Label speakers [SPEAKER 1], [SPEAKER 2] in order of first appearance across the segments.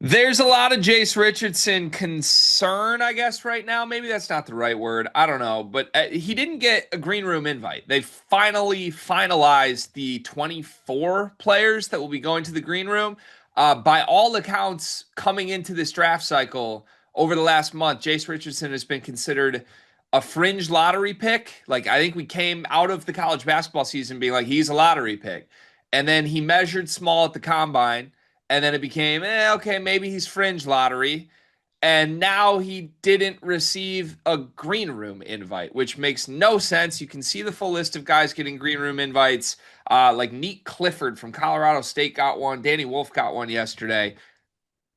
[SPEAKER 1] There's a lot of Jace Richardson concern, I guess, right now. Maybe that's not the right word. I don't know. But he didn't get a green room invite. They finally finalized the 24 players that will be going to the green room. By all accounts, coming into this draft cycle over the last month, Jace Richardson has been considered a fringe lottery pick. Like, I think we came out of the college basketball season being like, he's a lottery pick. And then he measured small at the combine and then it became, okay, maybe he's fringe lottery. And now he didn't receive a green room invite, which makes no sense. You can see the full list of guys getting green room invites. Like Neat Clifford from Colorado State got one. Danny Wolf got one yesterday.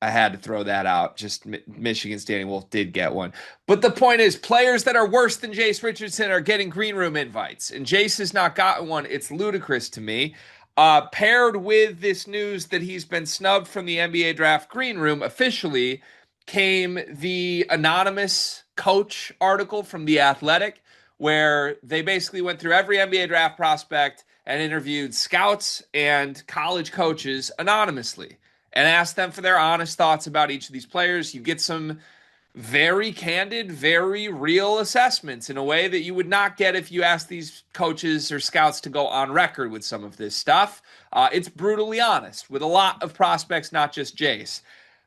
[SPEAKER 1] I had to throw that out. Just Michigan's Danny Wolf did get one. But the point is, players that are worse than Jace Richardson are getting green room invites, and Jace has not gotten one. It's ludicrous to me. Paired with this news that he's been snubbed from the NBA draft green room officially came the anonymous coach article from The Athletic, where they basically went through every NBA draft prospect and interviewed scouts and college coaches anonymously and ask them for their honest thoughts about each of these players. You get some very candid, very real assessments in a way that you would not get if you asked these coaches or scouts to go on record with some of this stuff. It's brutally honest with a lot of prospects, not just Jace.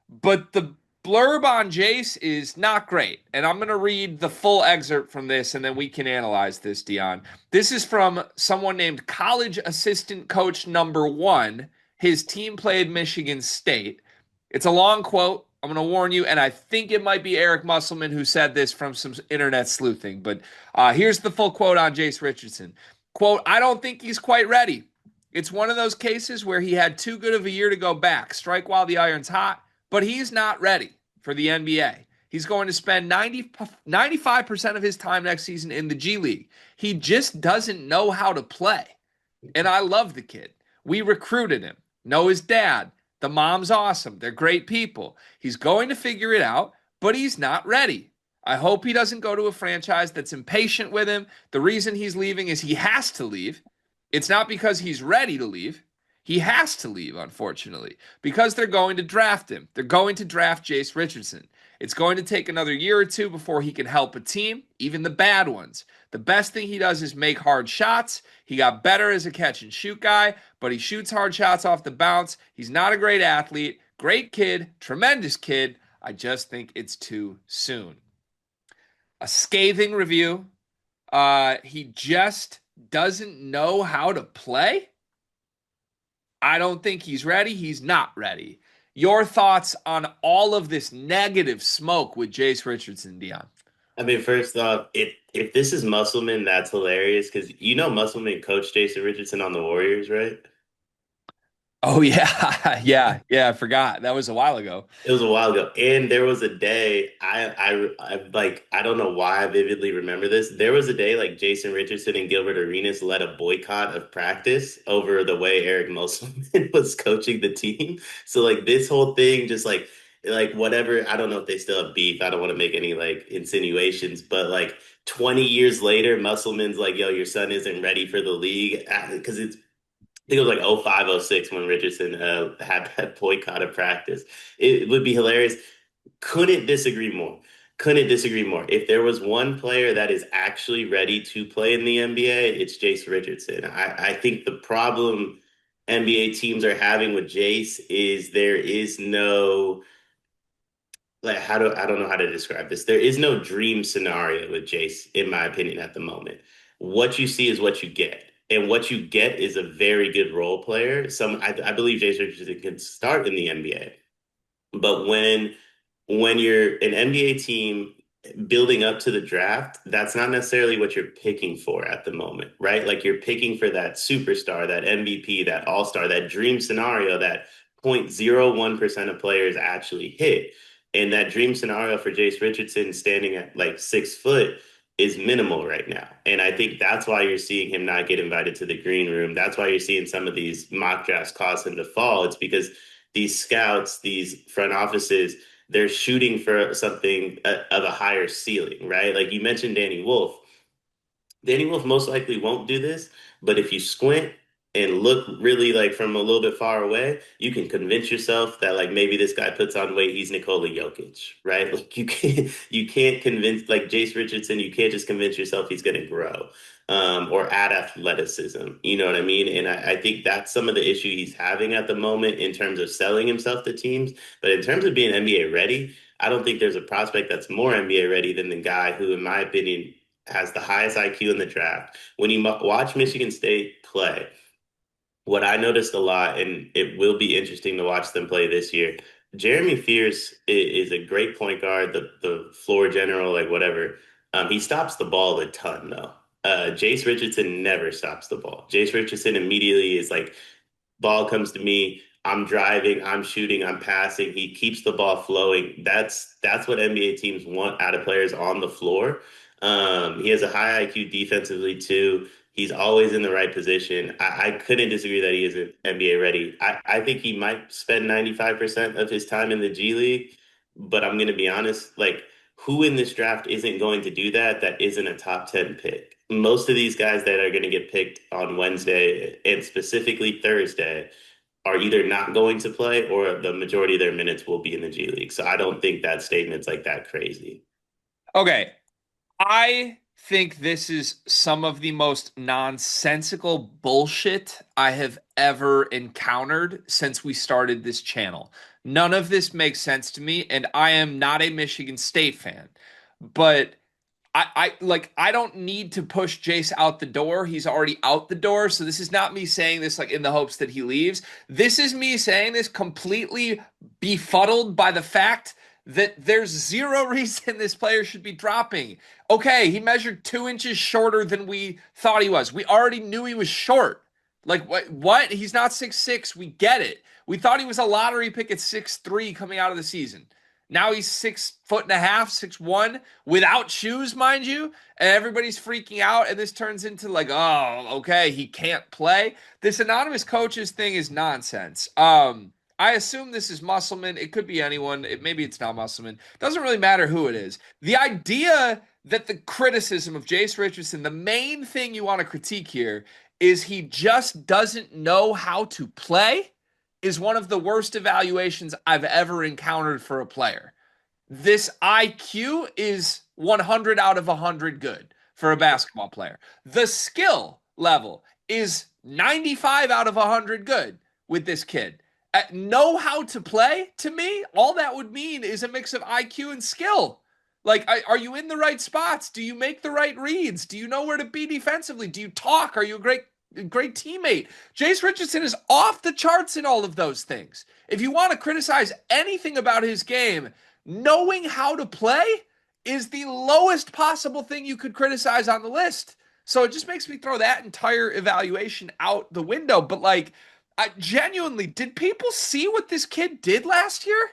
[SPEAKER 1] But the blurb on Jace is not great. And I'm going to read the full excerpt from this and then we can analyze this, Dion. This is from someone named College Assistant Coach Number One. His team played Michigan State. It's a long quote. I'm going to warn you, and I think it might be Eric Musselman who said this from some internet sleuthing. But here's the full quote on Jace Richardson. Quote, I don't think he's quite ready. It's one of those cases where he had too good of a year to go back, strike while the iron's hot, but he's not ready for the NBA. He's going to spend 95% of his time next season in the G League. He just doesn't know how to play. And I love the kid. We recruited him. Know his dad. The mom's awesome. They're great people. He's going to figure it out, but he's not ready. I hope he doesn't go to a franchise that's impatient with him. The reason he's leaving is he has to leave. It's not because he's ready to leave. He has to leave, unfortunately, because they're going to draft him. They're going to draft Jace Richardson. It's going to take another year or two before he can help a team, even the bad ones. The best thing he does is make hard shots. He got better as a catch and shoot guy, but he shoots hard shots off the bounce. He's not a great athlete. Great kid, tremendous kid. I just think it's too soon. A scathing review. He just doesn't know how to play. I don't think he's ready. He's not ready. Your thoughts on all of this negative smoke with Jace Richardson, Dion?
[SPEAKER 2] I mean, first off, if this is Musselman, that's hilarious because Musselman coached Jason Richardson on the Warriors, right?
[SPEAKER 1] Oh yeah, yeah. I forgot that was a while ago.
[SPEAKER 2] It was a while ago, and there was a day I don't know why I vividly remember this. There was a day like Jason Richardson and Gilbert Arenas led a boycott of practice over the way Eric Musselman was coaching the team. So like this whole thing, just like whatever. I don't know if they still have beef. I don't want to make any like insinuations, but like 20 years later, Musselman's like, "Yo, your son isn't ready for the league," because I think it was like 05, 06 when Richardson had that boycott of practice. It would be hilarious. Couldn't disagree more. Couldn't disagree more. If there was one player that is actually ready to play in the NBA, it's Jace Richardson. I think the problem NBA teams are having with Jace is there is no like I don't know how to describe this. There is no dream scenario with Jace, in my opinion, at the moment. What you see is what you get. And what you get is a very good role player. I believe Jace Richardson can start in the NBA. But when you're an NBA team building up to the draft, that's not necessarily what you're picking for at the moment, right? Like you're picking for that superstar, that MVP, that all-star, that dream scenario that 0.01% of players actually hit. And that dream scenario for Jace Richardson standing at like 6 foot is minimal right now. And I think that's why you're seeing him not get invited to the green room. That's why you're seeing some of these mock drafts cause him to fall. It's because these scouts, these front offices, they're shooting for something of a higher ceiling, right? Like you mentioned Danny Wolf. Danny Wolf most likely won't do this, but if you squint and look really like from a little bit far away, you can convince yourself that like maybe this guy puts on weight, he's Nikola Jokic, right? Like you can't convince like Jace Richardson, you can't just convince yourself he's gonna grow. Or add athleticism. You know what I mean? And I think that's some of the issue he's having at the moment in terms of selling himself to teams. But in terms of being NBA ready, I don't think there's a prospect that's more NBA ready than the guy who, in my opinion, has the highest IQ in the draft. When you watch Michigan State play, what I noticed a lot, and it will be interesting to watch them play this year. Jeremy Fierce is a great point guard, the floor general, like whatever. He stops the ball a ton though. Jace Richardson never stops the ball. Jace Richardson immediately is like, ball comes to me, I'm driving, I'm shooting, I'm passing. He keeps the ball flowing. That's what NBA teams want out of players on the floor. He has a high IQ defensively too. He's always in the right position. I couldn't disagree that he isn't NBA ready. I think he might spend 95% of his time in the G League, but I'm going to be honest, like who in this draft isn't going to do that that isn't a top 10 pick? Most of these guys that are going to get picked on Wednesday and specifically Thursday are either not going to play or the majority of their minutes will be in the G League. So I don't think that statement's like that crazy.
[SPEAKER 1] Okay, I think this is some of the most nonsensical bullshit I have ever encountered since we started this channel. None of this makes sense to me, and I am not a Michigan State fan. But I don't need to push Jace out the door. He's already out the door. So this is not me saying this like in the hopes that he leaves. This is me saying this completely befuddled by the fact that there's zero reason this player should be dropping. Okay, he measured 2 inches shorter than we thought he was. We already knew he was short. Like what? He's not 6'6". We get it. We thought he was a lottery pick at 6'3" coming out of the season. Now he's 6'1.5", 6'1", without shoes, mind you, and everybody's freaking out. And this turns into like, oh, okay, he can't play. This anonymous coaches thing is nonsense. I assume this is Musselman. It could be anyone. Maybe it's not Musselman. Doesn't really matter who it is. The idea that the criticism of Jace Richardson, the main thing you want to critique here, is he just doesn't know how to play is one of the worst evaluations I've ever encountered for a player. This IQ is 100 out of 100 good for a basketball player. The skill level is 95 out of 100 good with this kid. Know how to play, to me, all that would mean is a mix of IQ and skill. Like, are you in the right spots? Do you make the right reads? Do you know where to be defensively? Do you talk? Are you a great teammate? Jace Richardson is off the charts in all of those things. If you want to criticize anything about his game, knowing how to play is the lowest possible thing you could criticize on the list. So it just makes me throw that entire evaluation out the window. But like, I genuinely, did people see what this kid did last year?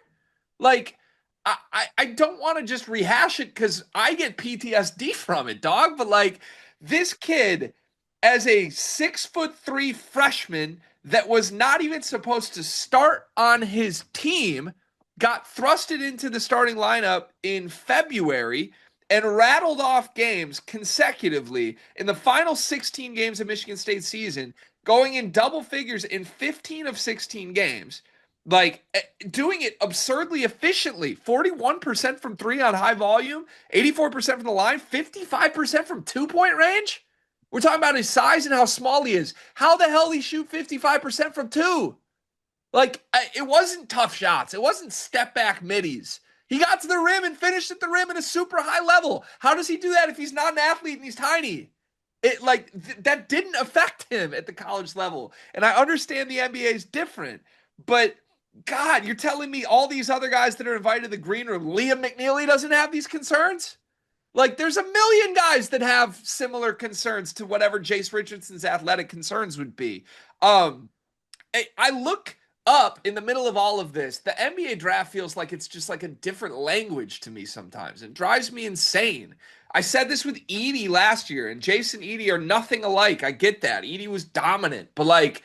[SPEAKER 1] Like, I don't want to just rehash it because I get PTSD from it, dog. But like, this kid, as a 6'3" freshman that was not even supposed to start on his team, got thrusted into the starting lineup in February and rattled off games consecutively in the final 16 games of Michigan State season, going in double figures in 15 of 16 games, like doing it absurdly efficiently. 41% from three on high volume, 84% from the line, 55% from 2-point range. We're talking about his size and how small he is. How the hell he shoot 55% from two? Like, it wasn't tough shots. It wasn't step back middies. He got to the rim and finished at the rim at a super high level. How does he do that if he's not an athlete and he's tiny? That didn't affect him at the college level. And I understand the NBA is different, but God, you're telling me all these other guys that are invited to the green room, Liam McNeely doesn't have these concerns? Like, there's a million guys that have similar concerns to whatever Jace Richardson's athletic concerns would be. I look up in the middle of all of this. The NBA draft feels like it's just like a different language to me sometimes. It drives me insane. I said this with Edie last year, and Jason and Edie are nothing alike. I get that. Edie was dominant, but like,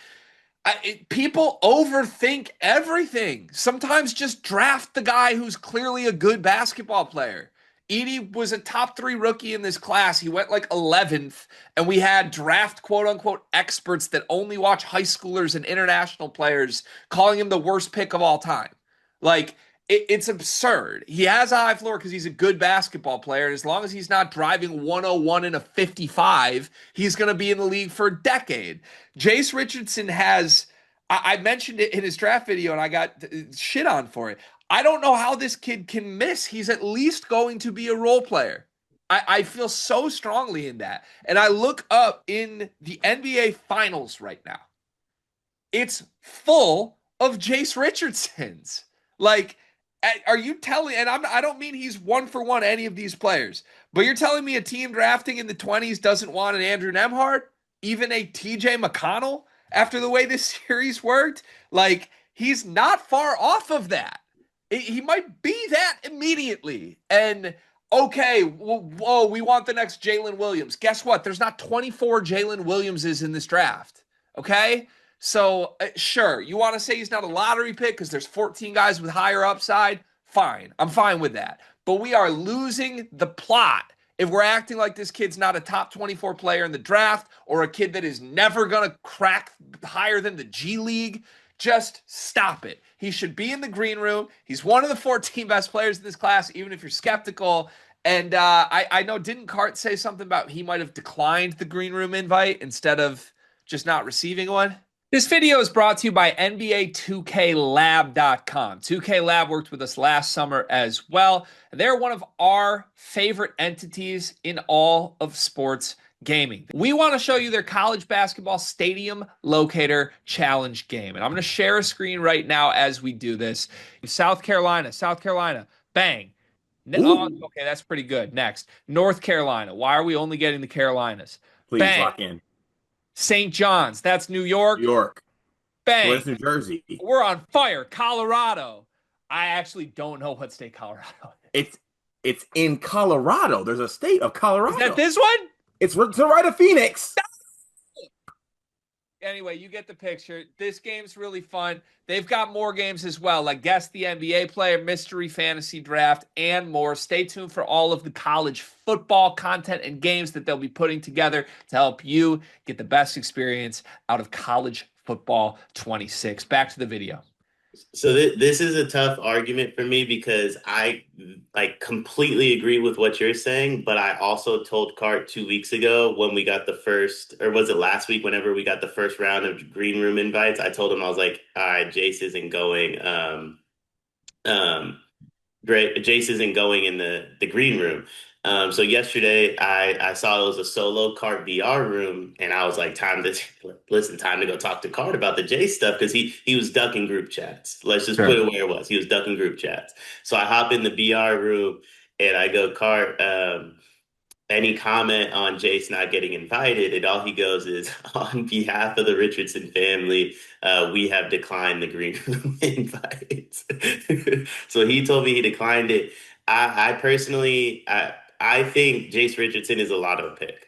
[SPEAKER 1] people overthink everything. Sometimes just draft the guy who's clearly a good basketball player. Edie was a top 3 rookie in this class. He went like 11th, and we had draft quote unquote experts that only watch high schoolers and international players calling him the worst pick of all time. Like, it's absurd. He has a high floor because he's a good basketball player. And as long as he's not driving 101 in a 55, he's going to be in the league for a decade. Jace Richardson has, I mentioned it in his draft video and I got shit on for it. I don't know how this kid can miss. He's at least going to be a role player. I feel so strongly in that. And I look up in the NBA Finals right now. It's full of Jace Richardsons. Like, are you telling? And I don't mean he's one for one any of these players, but you're telling me a team drafting in the 20s doesn't want an Andrew Nemhart, even a TJ McConnell after the way this series worked? Like, he's not far off of that. He might be that immediately. And okay, whoa, we want the next Jalen Williams. Guess what? There's not 24 Jalen Williamses in this draft. Okay. So, sure, you want to say he's not a lottery pick because there's 14 guys with higher upside? Fine. I'm fine with that. But we are losing the plot if we're acting like this kid's not a top 24 player in the draft or a kid that is never going to crack higher than the G League. Just stop it. He should be in the green room. He's one of the 14 best players in this class, even if you're skeptical. And I know, didn't Cart say something about he might have declined the green room invite instead of just not receiving one? This video is brought to you by NBA 2KLab.com. 2K Lab worked with us last summer as well. They're one of our favorite entities in all of sports gaming. We want to show you their college basketball stadium locator challenge game. And I'm going to share a screen right now as we do this. South Carolina, bang. Oh, okay, that's pretty good. Next, North Carolina. Why are we only getting the Carolinas?
[SPEAKER 3] Please
[SPEAKER 1] Bang.
[SPEAKER 3] lock in.
[SPEAKER 1] St. John's, that's New York.
[SPEAKER 3] New York.
[SPEAKER 1] Bang.
[SPEAKER 3] Where's New Jersey?
[SPEAKER 1] We're on fire. Colorado. I actually don't know what state Colorado
[SPEAKER 3] is. It's in Colorado. There's a state of Colorado.
[SPEAKER 1] Is that this one?
[SPEAKER 3] It's to the right of Phoenix.
[SPEAKER 1] Anyway, you get the picture. This game's really fun. They've got more games as well, like Guess the NBA Player, Mystery Fantasy Draft, and more. Stay tuned for all of the college football content and games that they'll be putting together to help you get the best experience out of college football 26. Back to the video.
[SPEAKER 2] So this is a tough argument for me because I like completely agree with what you're saying, but I also told Cart 2 weeks ago when we got the first, or was it last week, whenever we got the first round of green room invites, I told him, I was like, all right, Jace isn't going. Jace isn't going in the green room. So yesterday I saw it was a solo Cart VR room, and I was like, time to go talk to Cart about the Jace stuff because he was ducking group chats. Let's just put it where it was. He was ducking group chats. So I hop in the VR room and I go, Cart, any comment on Jace not getting invited? And all he goes is, on behalf of the Richardson family, we have declined the green room invite. So he told me he declined it. I personally, I think Jace Richardson is a lotto pick.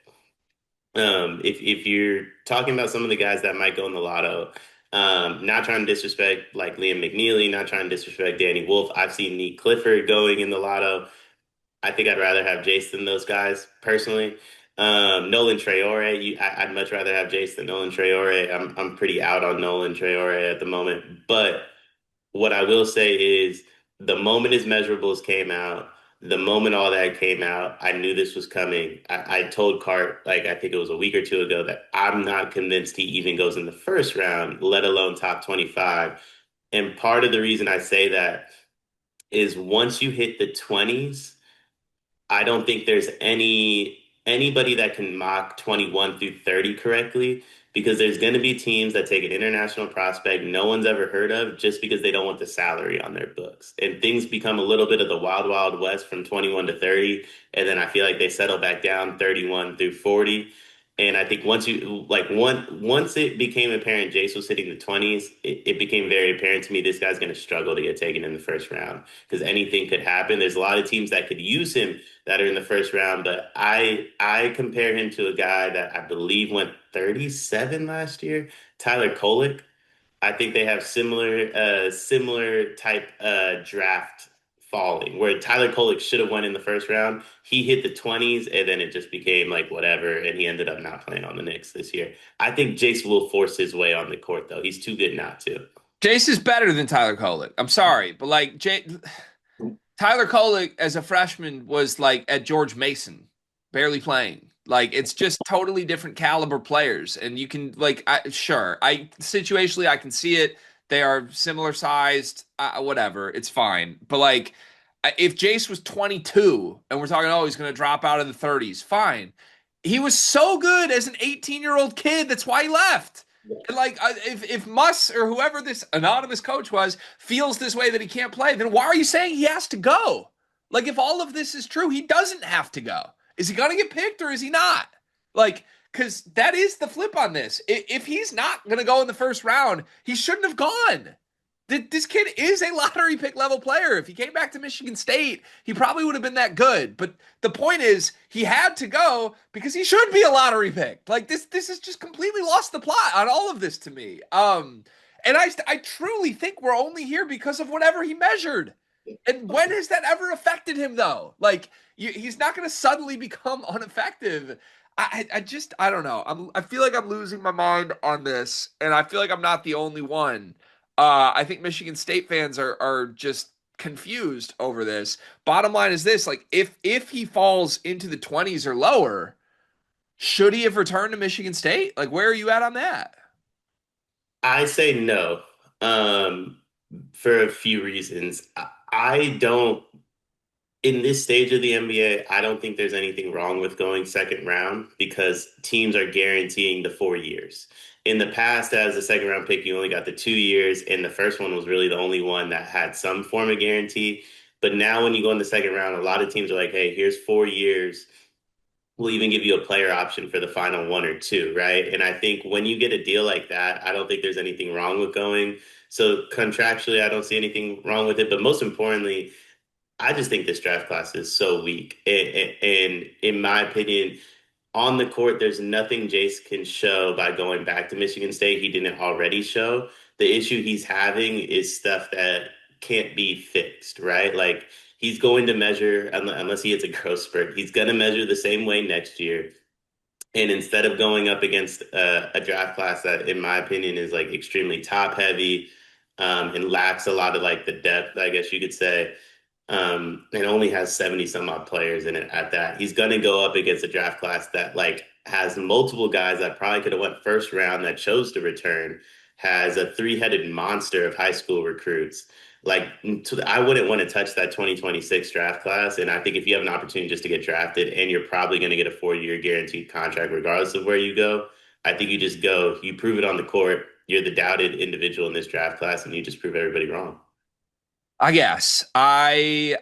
[SPEAKER 2] If you're talking about some of the guys that might go in the lotto, not trying to disrespect like Liam McNeely, not trying to disrespect Danny Wolf. I've seen Nick Clifford going in the lotto. I think I'd rather have Jace than those guys personally. Nolan Traore, I'd much rather have Jace than Nolan Traore. I'm pretty out on Nolan Traore at the moment. But what I will say is the moment his measurables came out, the moment all that came out, I knew this was coming. I told Cart, like I think it was a week or two ago, that I'm not convinced he even goes in the first round, let alone top 25. And part of the reason I say that is once you hit the 20s, I don't think there's anybody that can mock 21 through 30 correctly because there's going to be teams that take an international prospect no one's ever heard of just because they don't want the salary on their books. And things become a little bit of the wild, wild west from 21 to 30. And then I feel like they settle back down 31 through 40. And I think once it became apparent Jace was hitting the 20s, it became very apparent to me this guy's going to struggle to get taken in the first round because anything could happen. There's a lot of teams that could use him that are in the first round, but I compare him to a guy that I believe went 37 last year, Tyler Kolek. I think they have similar type draft falling. Where Tyler Kolek should have won in the first round, he hit the 20s, and then it just became like whatever, and he ended up not playing on the Knicks this year. I think Jace will force his way on the court, though. He's too good not to.
[SPEAKER 1] Jace is better than Tyler Kolek. I'm sorry, but like Tyler Kolek as a freshman was like at George Mason, barely playing. Like it's just totally different caliber players, and you can like, sure, I situationally I can see it. They are similar sized, whatever. It's fine, but like if Jace was 22 and we're talking, oh, he's going to drop out in the 30s, fine. He was so good as an 18-year-old kid. That's why he left. And like, if Muss or whoever this anonymous coach was feels this way that he can't play, then why are you saying he has to go? Like, if all of this is true, he doesn't have to go. Is he going to get picked or is he not? Like, because that is the flip on this. If he's not going to go in the first round, he shouldn't have gone. This kid is a lottery pick level player. If he came back to Michigan State, he probably would have been that good. But the point is, he had to go because he should be a lottery pick. Like this has just completely lost the plot on all of this to me. And I truly think we're only here because of whatever he measured. And when has that ever affected him though? Like he's not going to suddenly become ineffective. I don't know. I feel like I'm losing my mind on this, and I feel like I'm not the only one. I think Michigan State fans are just confused over this. Bottom line is this: like, if he falls into the 20s or lower, should he have returned to Michigan State? Like, where are you at on that?
[SPEAKER 2] I say no, um, for a few reasons. I don't, in this stage of the NBA, I don't think there's anything wrong with going second round because teams are guaranteeing the 4 years. In the past, as a second round pick, you only got the 2 years, and the first one was really the only one that had some form of guarantee. But now, when you go in the second round, a lot of teams are like, hey, here's 4 years. We'll even give you a player option for the final one or two, right? And I think when you get a deal like that, I don't think there's anything wrong with going. So contractually, I don't see anything wrong with it. But most importantly, I just think this draft class is so weak. And in my opinion, on the court, there's nothing Jace can show by going back to Michigan State he didn't already show. The issue he's having is stuff that can't be fixed, right? Like he's going to measure, unless he hits a growth spurt, he's going to measure the same way next year. And instead of going up against a draft class that, in my opinion, is like extremely top heavy and lacks a lot of like the depth, I guess you could say, and only has 70 some odd players in it at that. He's going to go up against a draft class that like has multiple guys that probably could have went first round that chose to return, has a three-headed monster of high school recruits. Like I wouldn't want to touch that 2026 draft class. And I think if you have an opportunity just to get drafted and you're probably going to get a 4 year guaranteed contract, regardless of where you go, I think you just go, you prove it on the court. You're the doubted individual in this draft class and you just prove everybody wrong.
[SPEAKER 1] I guess I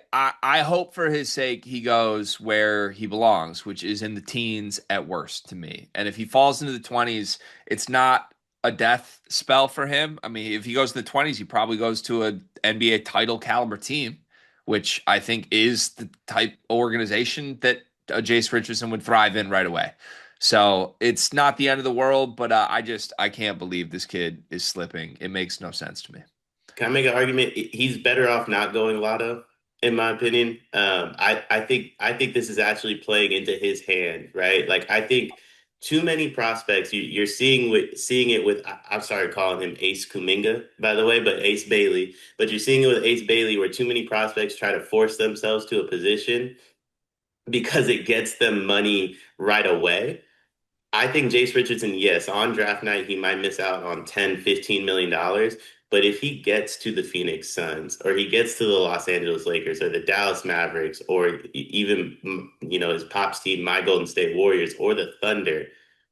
[SPEAKER 1] hope for his sake he goes where he belongs, which is in the teens at worst to me. And if he falls into the 20s, it's not a death spell for him. I mean, if he goes to the 20s, he probably goes to a NBA title caliber team, which I think is the type of organization that Jace Richardson would thrive in right away. So it's not the end of the world, but I can't believe this kid is slipping. It makes no sense to me.
[SPEAKER 2] Can I make an argument? He's better off not going lotto, in my opinion. I think this is actually playing into his hand, right? Like I think too many prospects. You're seeing it with. I'm sorry calling him Ace Kuminga, by the way, but Ace Bailey. But you're seeing it with Ace Bailey, where too many prospects try to force themselves to a position because it gets them money right away. I think Jace Richardson, yes, on draft night, he might miss out on 10, $15 million. But if he gets to the Phoenix Suns or he gets to the Los Angeles Lakers or the Dallas Mavericks or even, his pops team, my Golden State Warriors or the Thunder,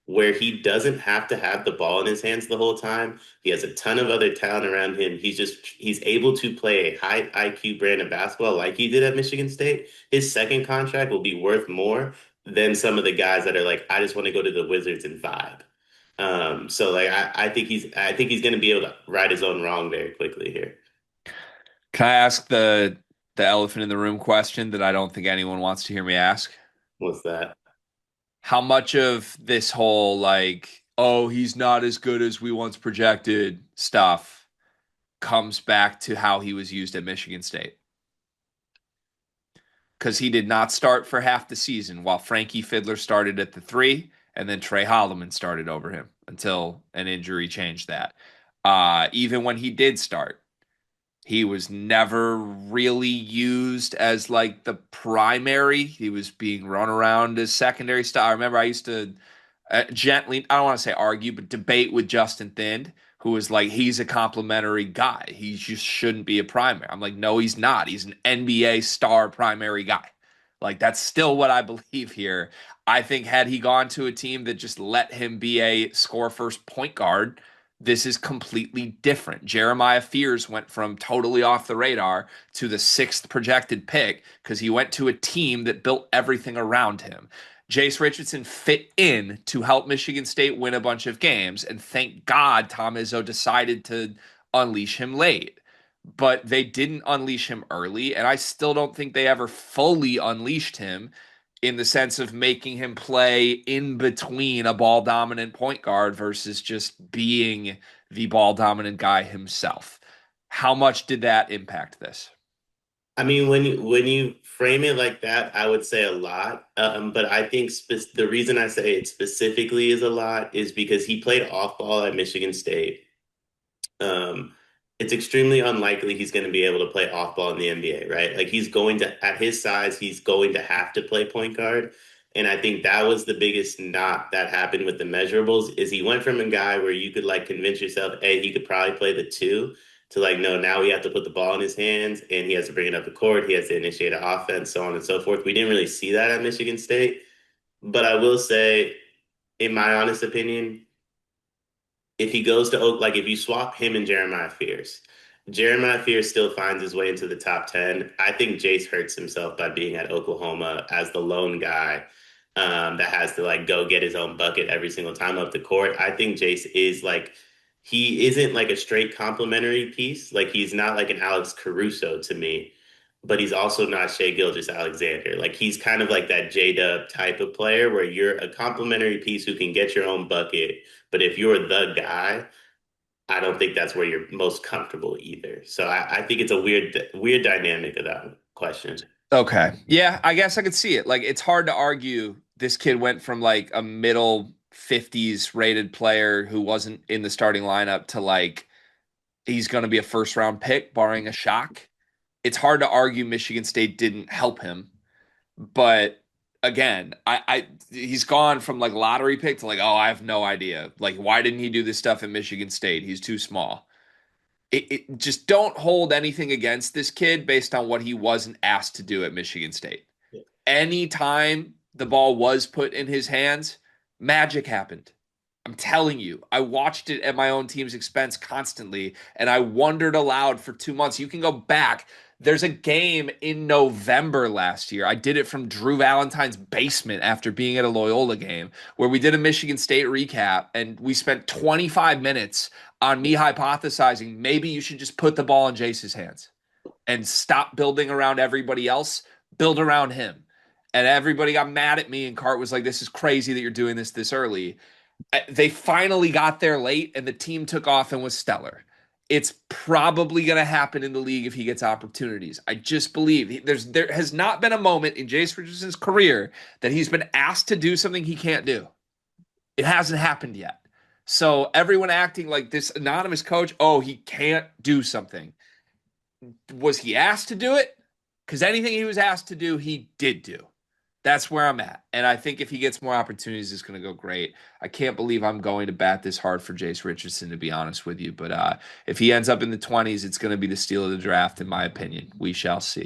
[SPEAKER 2] where he doesn't have to have the ball in his hands the whole time, he has a ton of other talent around him. He's able to play a high IQ brand of basketball like he did at Michigan State. His second contract will be worth more than some of the guys that are like, I just want to go to the Wizards and vibe. So like I think he's going to be able to right his own wrong very quickly here.
[SPEAKER 1] Can I ask the elephant in the room question that I don't think anyone wants to hear me ask?
[SPEAKER 2] What's that?
[SPEAKER 1] How much of this whole like, oh, he's not as good as we once projected stuff comes back to how he was used at Michigan State? because he did not start for half the season while Frankie Fiddler started at the 3 and then Trey Holloman started over him until an injury changed that. Even when he did start, he was never really used as like the primary. He was being run around as secondary stuff. I remember I used to gently, I don't want to say argue, but debate with Justin Thind, who was like, he's a complimentary guy. He just shouldn't be a primary. I'm like, no, he's not. He's an NBA star primary guy. Like, that's still what I believe here. I think had he gone to a team that just let him be a score first point guard, this is completely different. Jeremiah Fears went from totally off the radar to the 6th projected pick because he went to a team that built everything around him. Jace Richardson fit in to help Michigan State win a bunch of games, and thank God Tom Izzo decided to unleash him late. But they didn't unleash him early, and I still don't think they ever fully unleashed him in the sense of making him play in between a ball dominant point guard versus just being the ball dominant guy himself. How much did that impact this?
[SPEAKER 2] I mean, when you frame it like that, I would say a lot. But I think the reason I say it specifically is a lot is because he played off ball at Michigan State. Um, it's extremely unlikely he's going to be able to play off ball in the NBA, right? Like he's going to, at his size, he's going to have to play point guard. And I think that was the biggest knot that happened with the measurables is he went from a guy where you could like convince yourself, hey, he could probably play the 2 to like, no, now we have to put the ball in his hands and he has to bring it up the court. He has to initiate an offense, so on and so forth. We didn't really see that at Michigan State. But I will say, in my honest opinion, if he goes to Oak, like if you swap him and Jeremiah Fears still finds his way into the top 10. I think Jace hurts himself by being at Oklahoma as the lone guy that has to like go get his own bucket every single time up the court. I think Jace is like, he isn't like a straight complimentary piece. Like he's not like an Alex Caruso to me, but he's also not Shea Gilgeous-Alexander. Like he's kind of like that J-Dub type of player where you're a complimentary piece who can get your own bucket. But if you're the guy, I don't think that's where you're most comfortable either. So I think it's a weird dynamic of that question.
[SPEAKER 1] Okay. Yeah, I guess I could see it. Like, it's hard to argue this kid went from like a middle 50s rated player who wasn't in the starting lineup to like he's going to be a first round pick, barring a shock. It's hard to argue Michigan State didn't help him. But again, he's gone from like lottery pick to like, oh, I have no idea. Like, why didn't he do this stuff at Michigan State? He's too small. It just don't hold anything against this kid based on what he wasn't asked to do at Michigan State.
[SPEAKER 2] Yeah.
[SPEAKER 1] Anytime the ball was put in his hands, magic happened. I'm telling you, I watched it at my own team's expense constantly, and I wondered aloud for 2 months. You can go back. There's a game in November last year. I did it from Drew Valentine's basement after being at a Loyola game where we did a Michigan State recap, and we spent 25 minutes on me hypothesizing maybe you should just put the ball in Jace's hands and stop building around everybody else, build around him. And everybody got mad at me, and Cart was like, this is crazy that you're doing this early. They finally got there late, and the team took off and was stellar. It's probably going to happen in the league if he gets opportunities. I just believe there has not been a moment in Jace Richardson's career that he's been asked to do something he can't do. It hasn't happened yet. So everyone acting like this anonymous coach, oh, he can't do something. Was he asked to do it? Because anything he was asked to do, he did do. That's where I'm at. And I think if he gets more opportunities, it's going to go great. I can't believe I'm going to bat this hard for Jace Richardson, to be honest with you. But if he ends up in the 20s, it's going to be the steal of the draft, in my opinion. We shall see.